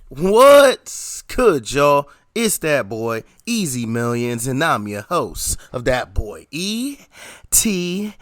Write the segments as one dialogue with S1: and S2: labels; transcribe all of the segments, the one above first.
S1: What's good, y'all? It's that boy, Easy Millions, and I'm your host of that boy, ETV.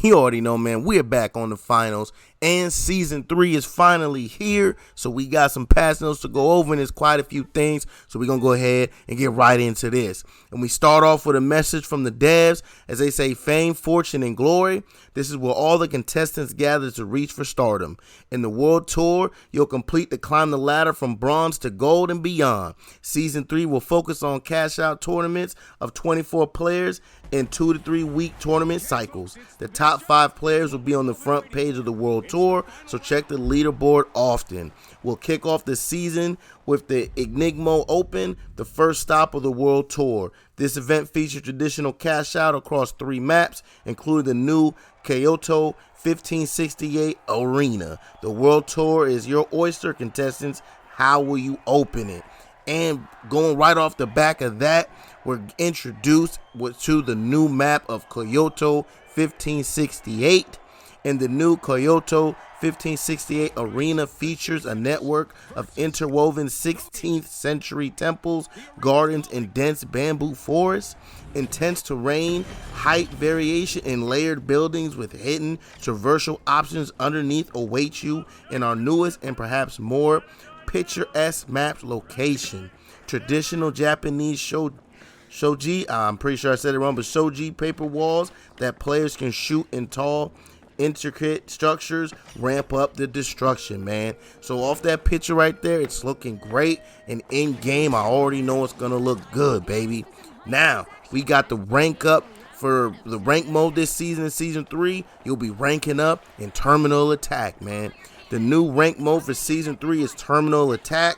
S1: You already know, man, we're back on the finals, and season 3 is finally here, so we got some past notes to go over, and there's quite a few things, so we're going to go ahead and get right into this. And we start off with a message from the devs, as they say, fame, fortune, and glory. This is where all the contestants gather to reach for stardom. In the World Tour, you'll complete to climb the ladder from bronze to gold and beyond. Season 3 will focus on cash-out tournaments of 24 players in 2 to 3 week tournament cycles. The top 5 players will be on the front page of the World Tour, so check the leaderboard often. We'll kick off the season with the Enigma Open, the first stop of the World Tour. This event features traditional cash-out across 3 maps, including the new Kyoto 1568 Arena. The World Tour is your oyster, contestants. How will you open it? And going right off the back of that, we're introduced to the new map of Kyoto 1568. And the new Kyoto 1568 Arena features a network of interwoven 16th century temples, gardens, and dense bamboo forests. Intense terrain, height variation, and layered buildings with hidden traversal options underneath await you in our newest and perhaps more picturesque map location. Traditional Japanese shoji, I'm pretty sure I said it wrong, but shoji paper walls that players can shoot in tall, intricate structures ramp up the destruction, man. So off that picture right there, it's looking great, and in game I already know it's gonna look good, baby. Now we got the rank up for the rank mode this season. In season 3, you'll be ranking up in terminal attack, man. The new rank mode for season 3 is terminal attack.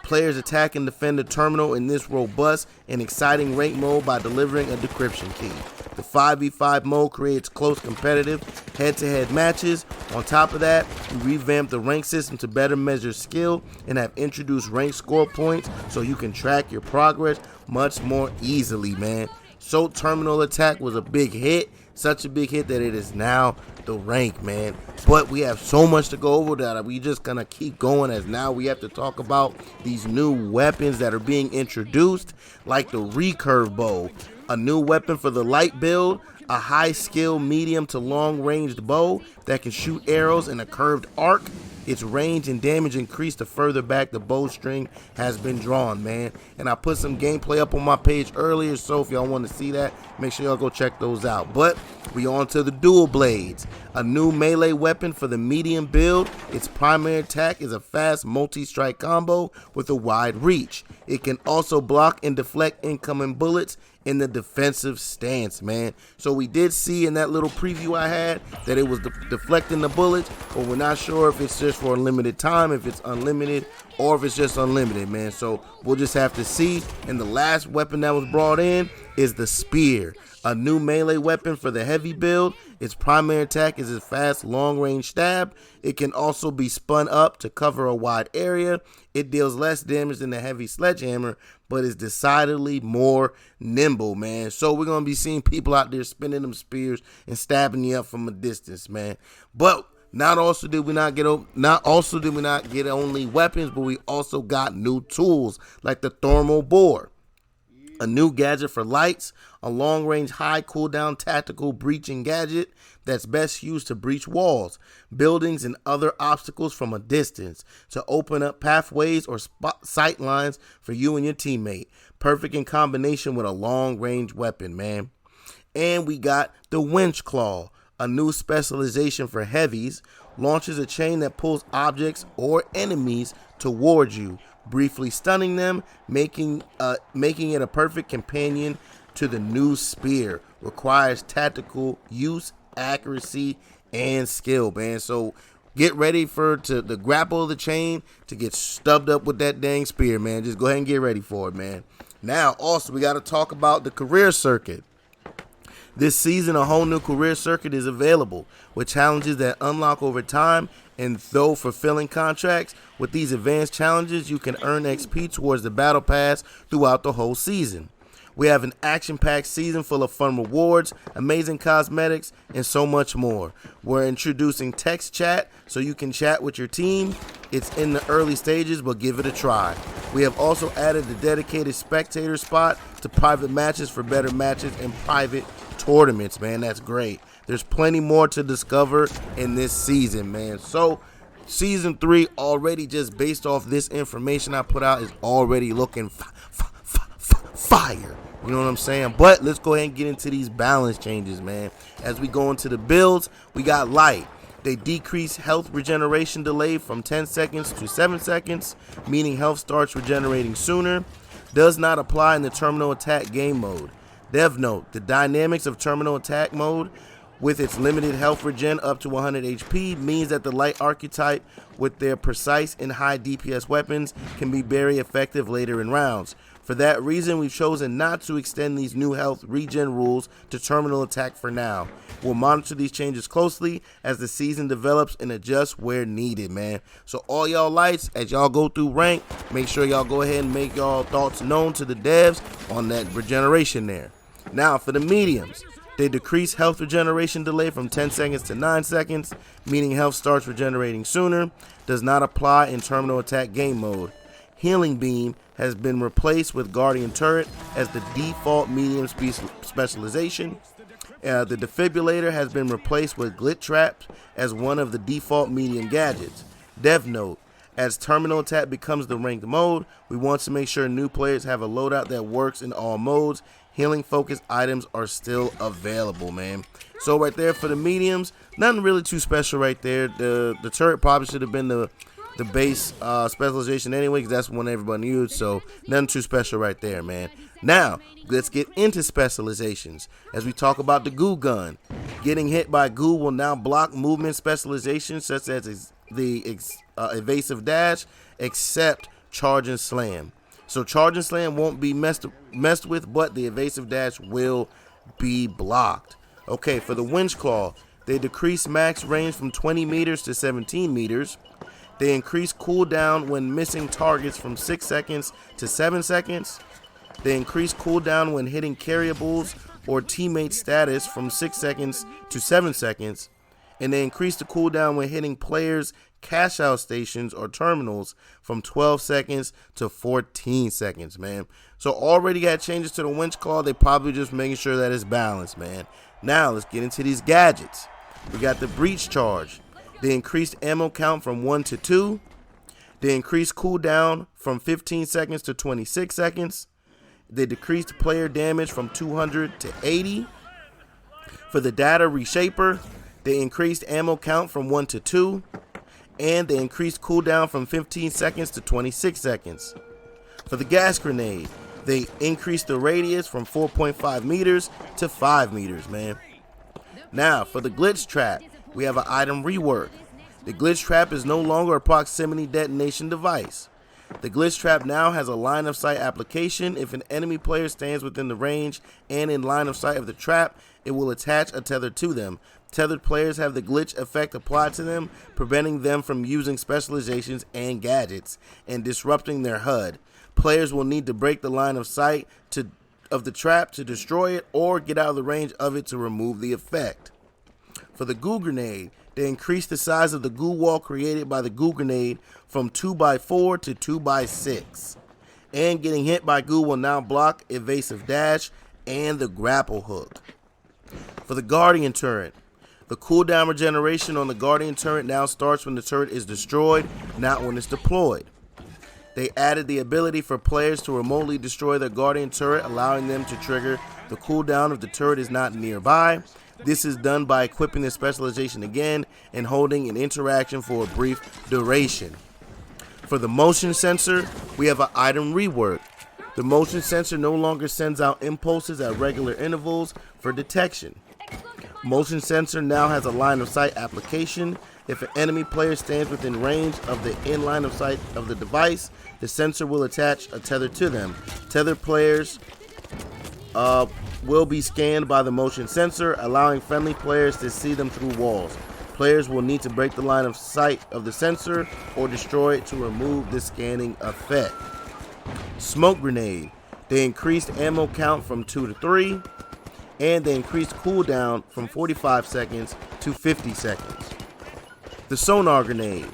S1: Players attack and defend the terminal in this robust and exciting rank mode by delivering a decryption key. The 5v5 mode creates close competitive head-to-head matches. On top of that, we revamped the rank system to better measure skill and have introduced rank score points so you can track your progress much more easily, man. So terminal attack was a big hit, such a big hit that it is now the rank, man. But we have so much to go over that we just gonna keep going, as now we have to talk about these new weapons that are being introduced, like the Recurve Bow, a new weapon for the light build, a high skill medium to long ranged bow that can shoot arrows in a curved arc. Its range and damage increase the further back the bowstring has been drawn, man. And I put some gameplay up on my page earlier, so if y'all want to see that, make sure y'all go check those out. But we on to the dual blades, a new melee weapon for the medium build. Its primary attack is a fast multi-strike combo with a wide reach. It can also block and deflect incoming bullets in the defensive stance, man. So we did see in that little preview I had that it was deflecting the bullets, but we're not sure if it's just for a limited time, if it's unlimited, or if it's just unlimited, man. So we'll just have to see. And the last weapon that was brought in is the spear, a new melee weapon for the heavy build. Its primary attack is a fast long-range stab. It can also be spun up to cover a wide area. It deals less damage than the heavy sledgehammer, but is decidedly more nimble, man. So we're going to be seeing people out there spinning them spears and stabbing you up from a distance, man. But not did we not get only weapons, but we also got new tools like the thermal bore, a new gadget for lights, a long-range, high cooldown tactical breaching gadget that's best used to breach walls, buildings, and other obstacles from a distance to open up pathways or sight lines for you and your teammate. Perfect in combination with a long-range weapon, man. And we got the Winch Claw, a new specialization for heavies, launches a chain that pulls objects or enemies towards you, briefly stunning them, making it a perfect companion to the new spear. Requires tactical use, accuracy, and skill, man. So get ready for the grapple of the chain to get stubbed up with that dang spear, man. Just go ahead and get ready for it, man. Now, also, we got to talk about the career circuit. This season, a whole new career circuit is available, with challenges that unlock over time, and though fulfilling contracts. With these advanced challenges, you can earn XP towards the battle pass throughout the whole season. We have an action-packed season full of fun rewards, amazing cosmetics, and so much more. We're introducing text chat so you can chat with your team. It's in the early stages, but give it a try. We have also added the dedicated spectator spot to private matches for better matches and private tournaments, man. That's great. There's plenty more to discover in this season, man. So, Season 3 already, just based off this information I put out, is already looking fire. You know what I'm saying? But let's go ahead and get into these balance changes, man. As we go into the builds, we got light. They decrease health regeneration delay from 10 seconds to 7 seconds, meaning health starts regenerating sooner. Does not apply in the terminal attack game mode. Dev note, the dynamics of terminal attack mode with its limited health regen up to 100 HP means that the light archetype with their precise and high DPS weapons can be very effective later in rounds. For that reason, we've chosen not to extend these new health regen rules to terminal attack for now. We'll monitor these changes closely as the season develops and adjust where needed, man. So all y'all lights, as y'all go through rank, make sure y'all go ahead and make y'all thoughts known to the devs on that regeneration there. Now for the mediums. They decrease health regeneration delay from 10 seconds to 9 seconds, meaning health starts regenerating sooner. Does not apply in terminal attack game mode. Healing Beam has been replaced with Guardian Turret as the default medium specialization. The Defibrillator has been replaced with Glitch Traps as one of the default medium gadgets. Dev note, as terminal attack becomes the ranked mode, we want to make sure new players have a loadout that works in all modes. Healing focused items are still available, man. So right there for the mediums, nothing really too special right there. The turret probably should have been the base specialization anyway, because that's one everybody used. So nothing too special right there, man. Now let's get into specializations as we talk about the Goo Gun. Getting hit by goo will now block movement specializations such as the evasive dash, except charge and slam. So charge and slam won't be messed with, but the evasive dash will be blocked. Okay, for the Winch Claw, they decrease max range from 20 meters to 17 meters. They increase cooldown when missing targets from 6 seconds to 7 seconds. They increase cooldown when hitting Carriables or teammate status from 6 seconds to 7 seconds. And they increase the cooldown when hitting players' cash out stations or terminals from 12 seconds to 14 seconds, man. So already got changes to the Winch Claw. They probably just making sure that it's balanced, man. Now let's get into these gadgets. We got the Breach Charge. They increased ammo count from 1 to 2. They increased cooldown from 15 seconds to 26 seconds. They decreased player damage from 200 to 80. For the Data Reshaper, they increased ammo count from 1 to 2. And they increased cooldown from 15 seconds to 26 seconds. For the Gas Grenade, they increased the radius from 4.5 meters to 5 meters, man. Now, for the Glitch Trap, we have an item rework. The Glitch Trap is no longer a proximity detonation device. The Glitch Trap now has a line of sight application. If an enemy player stands within the range and in line of sight of the trap, it will attach a tether to them. Tethered players have the glitch effect applied to them, preventing them from using specializations and gadgets and disrupting their HUD. Players will need to break the line of sight of the trap to destroy it or get out of the range of it to remove the effect. For the Goo Grenade, they increased the size of the goo wall created by the Goo Grenade from 2x4 to 2x6. And getting hit by goo will now block evasive dash and the grapple hook. For the Guardian Turret, the cooldown regeneration on the Guardian Turret now starts when the turret is destroyed, not when it's deployed. They added the ability for players to remotely destroy their Guardian Turret, allowing them to trigger the cooldown if the turret is not nearby. This is done by equipping the specialization again and holding an interaction for a brief duration. For the motion sensor, we have an item rework. The motion sensor no longer sends out impulses at regular intervals for detection. Motion sensor now has a line of sight application. If an enemy player stands within range of the in line of sight of the device, the sensor will attach a tether to them. Tethered players will be scanned by the motion sensor, allowing friendly players to see them through walls. Players will need to break the line of sight of the sensor or destroy it to remove the scanning effect. Smoke Grenade. They increased ammo count from 2 to 3, and they increased cooldown from 45 seconds to 50 seconds. The Sonar Grenade.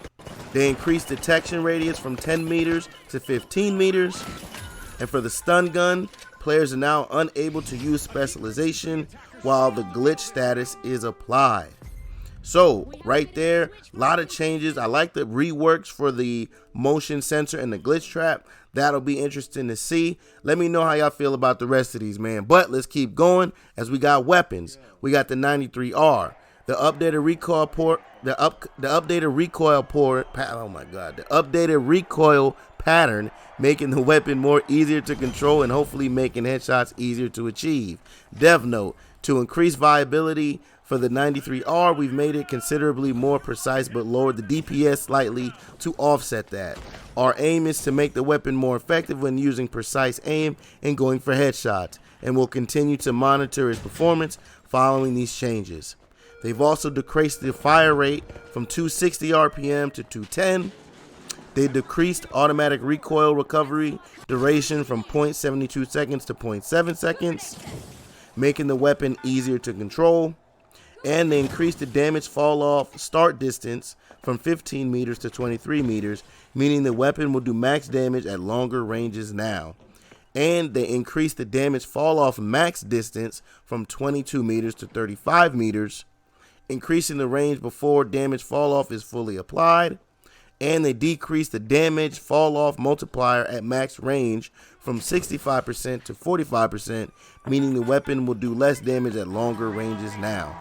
S1: They increased detection radius from 10 meters to 15 meters. And for the Stun Gun, players are now unable to use Specialization while the glitch status is applied. So, right there, a lot of changes. I like the reworks for the motion sensor and the glitch trap. That'll be interesting to see. Let me know how y'all feel about the rest of these, man. But let's keep going as we got weapons. We got the 93R. The updated recoil port, the updated recoil pattern, making the weapon more easier to control and hopefully making headshots easier to achieve. Dev note, to increase viability for the 93R, we've made it considerably more precise but lowered the DPS slightly to offset that. Our aim is to make the weapon more effective when using precise aim and going for headshots, and we'll continue to monitor its performance following these changes. They've also decreased the fire rate from 260 RPM to 210. They decreased automatic recoil recovery duration from 0.72 seconds to 0.7 seconds, making the weapon easier to control. And they increased the damage fall off start distance from 15 meters to 23 meters, meaning the weapon will do max damage at longer ranges now. And they increased the damage fall off max distance from 22 meters to 35 meters, increasing the range before damage fall off is fully applied. And they decreased the damage fall off multiplier at max range from 65% to 45%, meaning the weapon will do less damage at longer ranges now.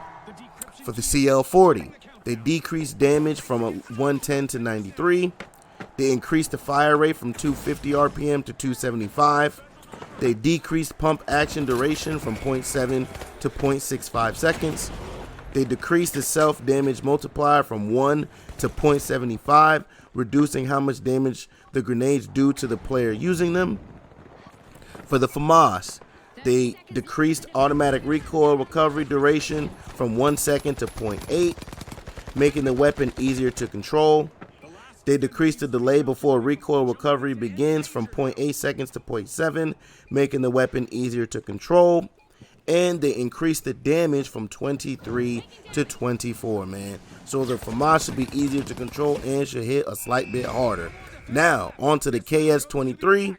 S1: For the CL40, they decreased damage from 110 to 93. They increased the fire rate from 250 RPM to 275. They decreased pump action duration from 0.7 to 0.65 seconds. They decreased the self-damage multiplier from 1 to 0.75, reducing how much damage the grenades do to the player using them. For the FAMAS, they decreased automatic recoil recovery duration from 1 second to 0.8, making the weapon easier to control. They decreased the delay before recoil recovery begins from 0.8 seconds to 0.7, making the weapon easier to control. And they increased the damage from 23 to 24, man. So the FAMAS should be easier to control and should hit a slight bit harder. Now, on to the KS23.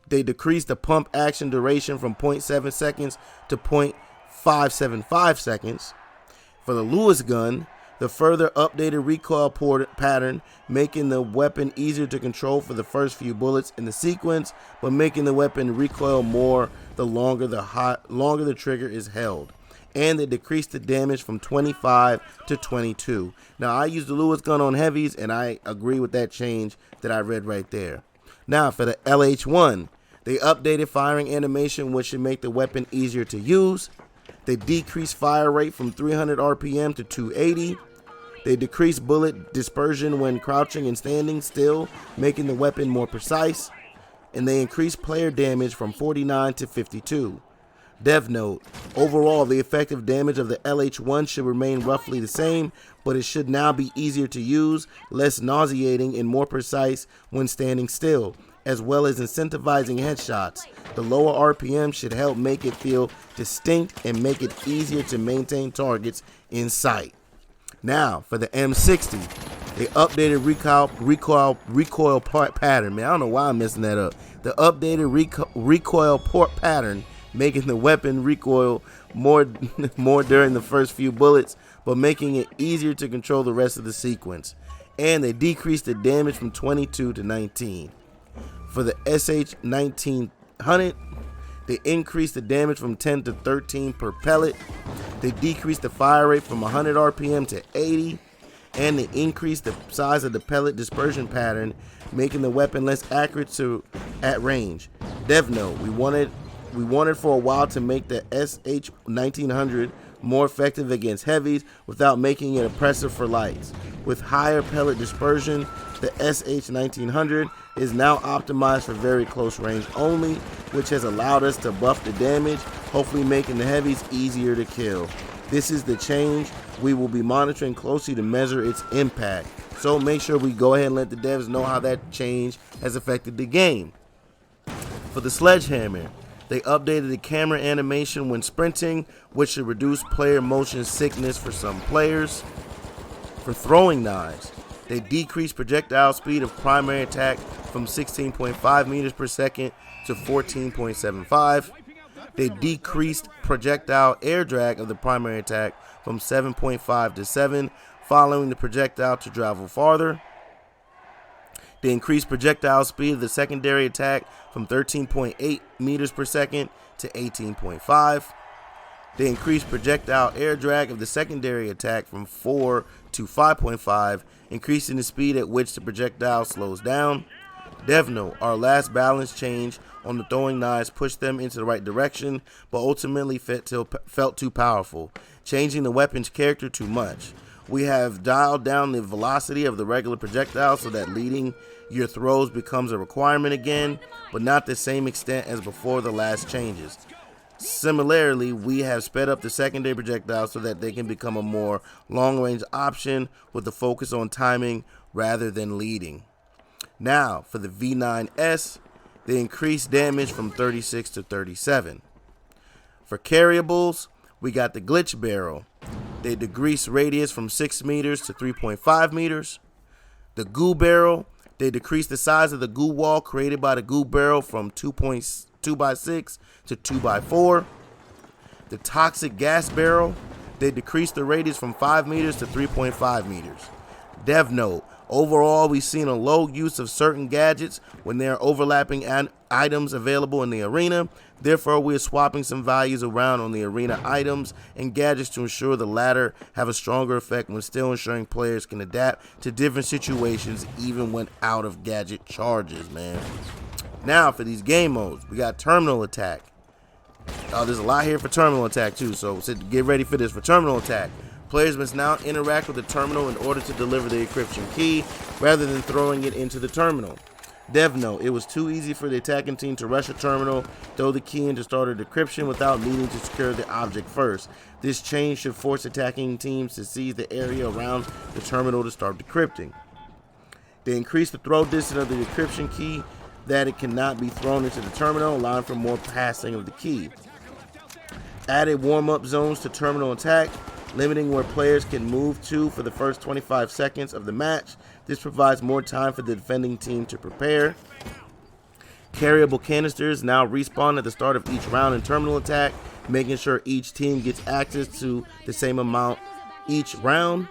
S1: They decreased the pump action duration from 0.7 seconds to 0.575 seconds. For the Lewis gun, the further updated recoil pattern, making the weapon easier to control for the first few bullets in the sequence, but making the weapon recoil more the longer the trigger is held. And they decreased the damage from 25 to 22. Now, I use the Lewis gun on heavies, and I agree with that change that I read right there. Now, for the LH1, they updated firing animation, which should make the weapon easier to use. They decreased fire rate from 300 RPM to 280. They decreased bullet dispersion when crouching and standing still, making the weapon more precise. And they increased player damage from 49 to 52. Dev note, overall the effective damage of the LH1 should remain roughly the same, but it should now be easier to use, less nauseating, and more precise when standing still, as well as incentivizing headshots. The lower RPM should help make it feel distinct and make it easier to maintain targets in sight. Now, for the M60, they updated recoil pattern. Man, I don't know why I'm messing that up. The updated recoil port pattern, making the weapon recoil more during the first few bullets, but making it easier to control the rest of the sequence. And they decreased the damage from 22 to 19. For the SH1900, they increased the damage from 10 to 13 per pellet. They decreased the fire rate from 100 RPM to 80. And they increased the size of the pellet dispersion pattern, making the weapon less accurate at range. Dev note, we wanted for a while to make the SH1900 more effective against heavies without making it oppressive for lights. With higher pellet dispersion, the SH1900 is now optimized for very close range only, which has allowed us to buff the damage, hopefully making the heavies easier to kill. This is the change we will be monitoring closely to measure its impact. So make sure we go ahead and let the devs know how that change has affected the game. For the Sledgehammer, they updated the camera animation when sprinting, which should reduce player motion sickness for some players. For throwing knives, they decreased projectile speed of primary attack from 16.5 meters per second to 14.75. They decreased projectile air drag of the primary attack from 7.5 to 7, following the projectile to travel farther. They increased projectile speed of the secondary attack from 13.8 meters per second to 18.5. They increased projectile air drag of the secondary attack from 4 to 5.5, increasing the speed at which the projectile slows down. Devno, our last balance change on the throwing knives, pushed them into the right direction, but ultimately felt too powerful, changing the weapon's character too much. We have dialed down the velocity of the regular projectile so that leading your throws becomes a requirement again, but not the same extent as before the last changes. Similarly, we have sped up the secondary projectile so that they can become a more long-range option with the focus on timing rather than leading. Now, for the V9S, they increased damage from 36 to 37. For Carriables, we got the Glitch Barrel. They decreased radius from 6 meters to 3.5 meters. The Goo Barrel, they decreased the size of the goo wall created by the Goo Barrel from 2.2x6 to 2x4. The Toxic Gas Barrel, they decreased the radius from 5 meters to 3.5 meters. Dev Note, overall, we've seen a low use of certain gadgets when there are overlapping items available in the arena. Therefore, we are swapping some values around on the arena items and gadgets to ensure the latter have a stronger effect when still ensuring players can adapt to different situations even when out of gadget charges, man. Now, for these game modes, we got Terminal Attack. There's a lot here for Terminal Attack, too, so get ready for this. For Terminal Attack, players must now interact with the terminal in order to deliver the encryption key rather than throwing it into the terminal. Dev Note, it was too easy for the attacking team to rush a terminal, throw the key into starter decryption without needing to secure the object first. This change should force attacking teams to seize the area around the terminal to start decrypting. They increased the throw distance of the decryption key that it cannot be thrown into the terminal, allowing for more passing of the key. Added warm-up zones to terminal attack, limiting where players can move to for the first 25 seconds of the match. This provides more time for the defending team to prepare. Carriable canisters now respawn at the start of each round in terminal attack, making sure each team gets access to the same amount each round.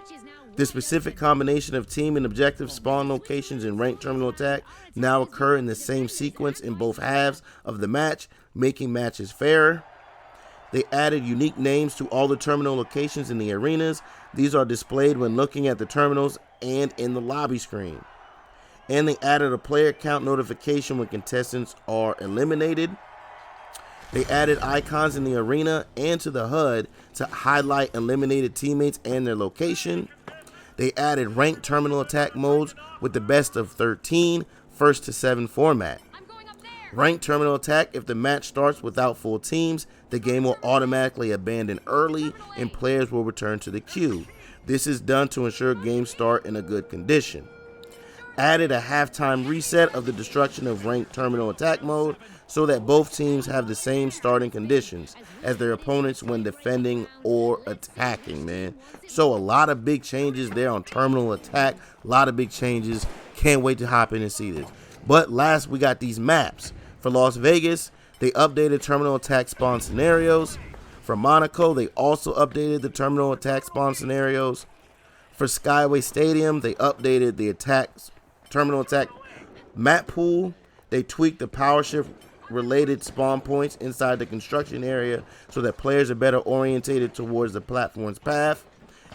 S1: The specific combination of team and objective spawn locations in ranked terminal attack now occur in the same sequence in both halves of the match, making matches fairer. They added unique names to all the terminal locations in the arenas. These are displayed when looking at the terminals and in the lobby screen. And they added a player count notification when contestants are eliminated. They added icons in the arena and to the HUD to highlight eliminated teammates and their location. They added ranked terminal attack modes with the best of 13, first to 7 format. Ranked terminal attack, if the match starts without full teams, the game will automatically abandon early and players will return to the queue. This is done to ensure games start in a good condition. Added a halftime reset of the destruction of ranked terminal attack mode so that both teams have the same starting conditions as their opponents when defending or attacking, man. So a lot of big changes there on terminal attack, a lot of big changes. Can't wait to hop in and see this. But last, we got these maps. For Las Vegas, they updated terminal attack spawn scenarios. For Monaco, they also updated the terminal attack spawn scenarios. For Skyway Stadium, they updated the terminal attack map pool. They tweaked the power shift related spawn points inside the construction area so that players are better orientated towards the platform's path.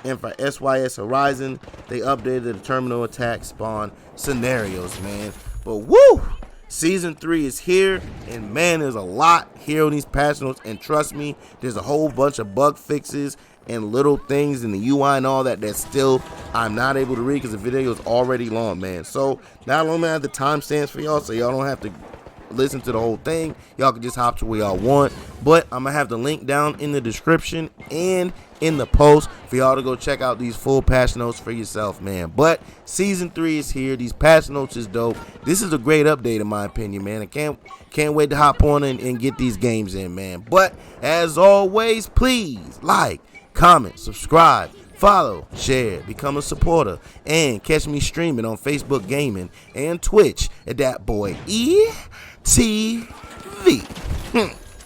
S1: And for SYS Horizon, they updated the terminal attack spawn scenarios, man. But woo! Season 3 is here, and man, there's a lot here on these patch notes, and trust me, there's a whole bunch of bug fixes and little things in the UI and all that still I'm not able to read because the video is already long, man. So not only have the timestamps for y'all, so y'all don't have to listen to the whole thing. Y'all can just hop to where y'all want. but I'm going to have the link down in the description and in the post for y'all to go check out these full patch notes for yourself, man. But season 3 is here. These patch notes is dope. This is a great update in my opinion, man. I can't wait to hop on and get these games in, man. But as always, please like, comment, subscribe, follow, share, become a supporter, and catch me streaming on Facebook Gaming and Twitch at that boy ETV.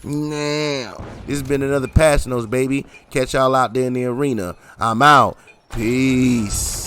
S1: Now, this has been another Patch Notes, baby. Catch y'all out there in the arena. I'm out. Peace.